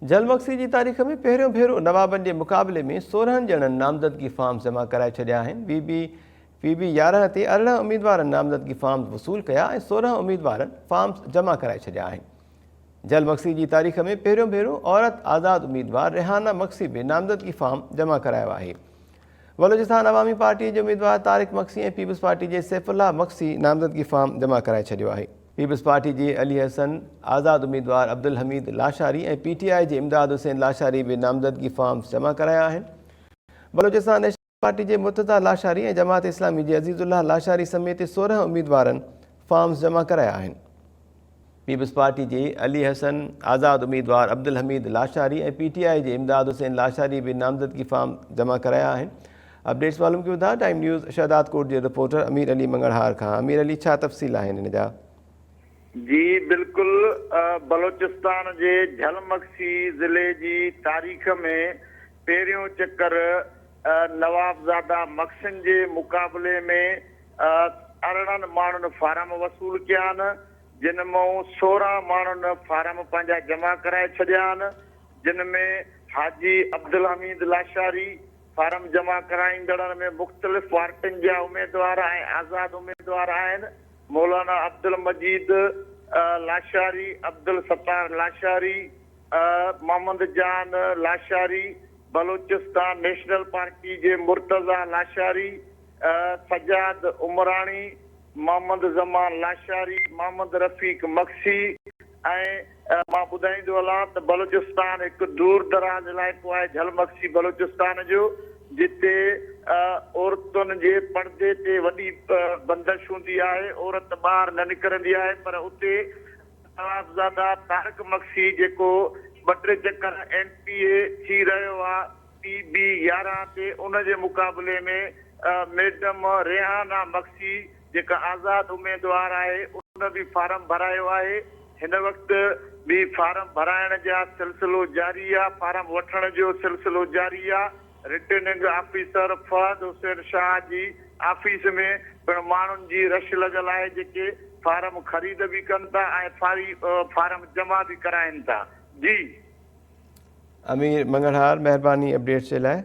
जलमक्सी जी तारीख़ में पहिरियों भेरो नवाबनि जे मुक़ाबले में 16 ॼणनि नामज़दगी फॉर्म जमा कराए छॾिया आहिनि। पीबी 11 ते 18 उम्मीदवारनि नामज़दगी फॉर्म्स वसूल कया ऐं 16 उम्मीदवारनि फॉर्म्स जमा कराए छॾिया आहिनि। जलमक्सी जी तारीख़ में पहिरियों भेरो औरत आज़ाद उम्मीदवार रेहाना मक्सी बि नामज़दगी फॉर्म जमा करायो आहे। बलोचिस्तान अवामी पार्टी जे उम्मीदवार तारिक मक्सी ऐं पीपल्स पार्टी जे सैफुल्लाह मक्सी नामज़दगी फॉर्म जमा कराए छॾियो आहे। पीपल्स पार्टी जे अली हसन आज़ाद उम्मीदवार अब्दुल हमीद लाशारी ऐं PTI जे इमदाद हुसैन लाशारी बि नामज़दगी फॉर्म्स जमा कराया आहिनि। बलोचिस्तान नेशनल पार्टी जे मुर्तज़ा लाशारी ऐं जमात इस्लामी जे अज़ीज़ुल्लाह लाशारी समेत 16 उम्मीदवारनि फॉर्म्स जमा कराया आहिनि। पीपल्स पार्टी जे अली हसन आज़ाद उम्मीदवार अब्दुल हमीद लाशारी ऐं PTI जे इमदाद हुसैन लाशारी बि नामज़दगी फॉर्म जमा कराया आहिनि। अपडेट्स मालूम कयूं था टाइम न्यूज़ शहदाद कोट जे रिपोर्टर अमीर अली मंगड़हार खां। अमीर अली, छा तफ़सील आहिनि हिन जा? जी बिल्कुल, बलोचिस्तान जे झलमक्सी ज़िले जी तारीख़ में पहिरियों चक्कर नवाबज़ादा मक्सिन जे मुक़ाबले में 18 माण्हुनि फार्म वसूल कया आहिनि, जिन मां 16 माण्हुनि फार्म पंहिंजा जमा कराए छॾिया आहिनि, जिन में हाजी अब्दुल हमीद लाशारी फार्म जमा कराईंदड़नि में मुख़्तलिफ़ पार्टियुनि जा उम्मीदवार ऐं आज़ाद उम्मीदवार आहिनि। मौलाना अब्दुल मजीद लाशारी, अब्दुल सत्तार लाशारी, मोहम्मद जान लाशारी, बलोचिस्तान नेशनल पार्टी जे मुर्तज़ा लाशारी, सजाद उमरानी, मोहम्मद ज़मान लाशारी, मोहम्मद रफ़ीक मक्सी ऐं मां ॿुधाईंदो हलां त बलोचिस्तान हिकु दूर दराज इलाइक़ो आहे झलमक्सी बलोचिस्तान जो, जिते औरतुनि जे पर्दे ते वॾी बंदिश हूंदी आहे, औरत ॿाहिरि न निकिरंदी आहे। पर उते नवाबज़ादा तारिक मक्सी जेको 2-3 चक्कर MPA थी रहियो आहे PB 11 ते, उन जे मुक़ाबले में मैडम रेहाना मक्सी जेका आज़ाद उम्मीदवार आहे उन बि फार्म भरायो आहे। हिन वक़्तु बि फार्म भराइण जा सिलसिलो जारी आहे, फार्म वठण जो सिलसिलो जारी आहे। Returning officer Fahad Hussain Shah ji office में पिणु माण्हुनि जी रश लॻल आहे, जेके फार्म ख़रीद बि कनि था ऐं फार्म जमा बि कराइनि था। जी अमीर मंगड़हार, महिरबानी अपडेट्स जे लाइ।